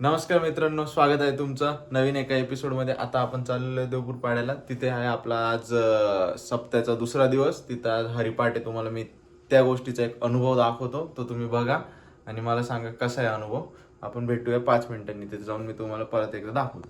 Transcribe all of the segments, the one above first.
नमस्कार मित्रांनो, स्वागत आहे तुमचं नवीन एका एपिसोडमध्ये. आता आपण चाललेलो आहे देवपूर पाड्याला. तिथे आहे आपला आज सप्त्याचा दुसरा दिवस. तिथं आज हरिपाठ आहे. तुम्हाला मी त्या गोष्टीचा एक अनुभव दाखवतो, तो तुम्ही बघा आणि मला सांगा कसा आहे अनुभव. आपण भेटूया 5 मिनिटांनी. तिथे जाऊन मी तुम्हाला परत एकदा दाखवतो.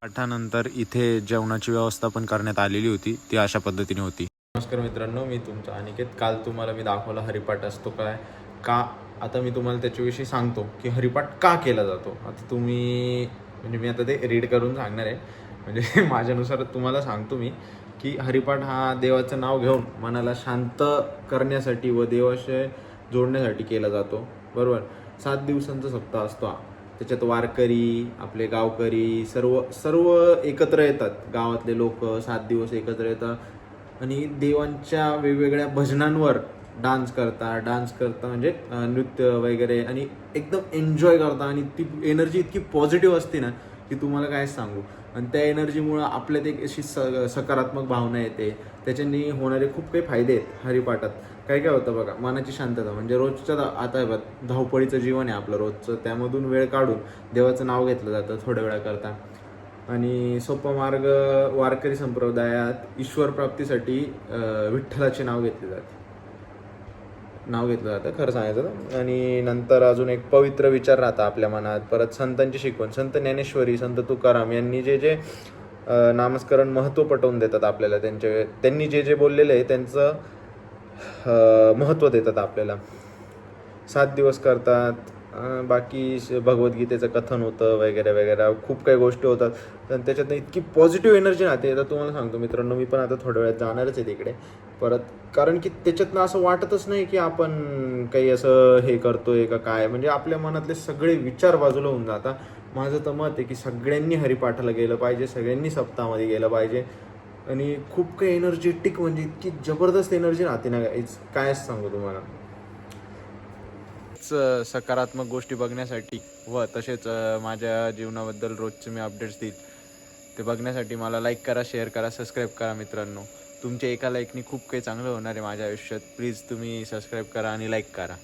पाठानंतर इथे जेवणाची व्यवस्था पण करण्यात आलेली होती. ती अशा पद्धतीने होती. नमस्कार मित्रांनो, मी तुमचा अनिकेत. काल तुम्हाला मी दाखवला हरिपाठ असतो काय का. आता मी तुम्हाला त्याच्याविषयी सांगतो की हरिपाठ का केला जातो. आता तुम्ही म्हणजे मी आता ते रीड करून सांगणार आहे. म्हणजे माझ्यानुसार तुम्हाला सांगतो मी की हरिपाठ हा देवाचं नाव घेऊन मनाला शांत करण्यासाठी व देवाशी जोडण्यासाठी केला जातो. बरोबर. 7 दिवसांचा सप्ताह असतो हा. त्याच्यात वारकरी, आपले गावकरी सर्व सर्व एकत्र येतात. गावातले लोक 7 दिवस एकत्र येतात आणि देवांच्या वेगवेगळ्या भजनांवर डान्स करता म्हणजे नृत्य वगैरे, आणि एकदम एन्जॉय करता. आणि ती एनर्जी इतकी पॉझिटिव्ह असते ना की तुम्हाला काय सांगू. आणि त्या एनर्जीमुळं आपल्यात एक अशी सकारात्मक भावना येते. त्याच्याने होणारे खूप काही फायदे आहेत हरिपाठात. काय काय होतं बघा. मनाची शांतता म्हणजे रोजच्या आता आहे बघ, धावपळीचं जीवन आहे आपलं रोजचं, त्यामधून वेळ काढून देवाचं नाव घेतलं जातं थोड्या वेळाकरता. आणि सोपा मार्ग, वारकरी संप्रदायात ईश्वर प्राप्तीसाठी विठ्ठलाचे नाव घेतलं जातं खरं सांगायचं तर. आणि नंतर अजून एक पवित्र विचार राहतं आपल्या मनात. परत संतांची शिकवण, संत ज्ञानेश्वरी, संत तुकाराम यांनी जे नामस्मरण महत्त्व पटवून देतात आपल्याला. त्यांनी जे बोललेलं आहे त्यांचं महत्त्व देतात आपल्याला. 7 दिवस करतात. बाकी भगवद्गीतेचं कथन होतं वगैरे वगैरे, खूप काही गोष्टी होतात. तर त्याच्यात इतकी पॉझिटिव्ह एनर्जी राहते. आता तुम्हाला सांगतो मित्रांनो, मी पण आता थोड्या वेळात जाणारच आहे तिकडे परत. कारण की त्याच्यातनं असं वाटतच नाही की आपण काही असं हे करतोय का काय. म्हणजे आपल्या मनातले सगळे विचार बाजूला होऊन जातात. माझं तर मत आहे की सगळ्यांनी हरिपाठाला गेलं पाहिजे, सगळ्यांनी सप्ताहामध्ये गेलं पाहिजे. आणि खूप काही एनर्जेटिक, म्हणजे इतकी जबरदस्त एनर्जी राहते ना, काय सांगू तुम्हाला. सकारात्मक गोष्टी बघण्यासाठी व तसेच माझ्या जीवनाबद्दल रोजचे मी अपडेट्स देईल, ते बघण्यासाठी मला लाईक करा, शेअर करा, सबस्क्राईब करा मित्रांनो. तुमच्या एका लाईकनी खूप काही चांगलं होणार आहे माझ्या आयुष्यात. प्लीज तुम्ही सबस्क्राईब करा आणि लाईक करा.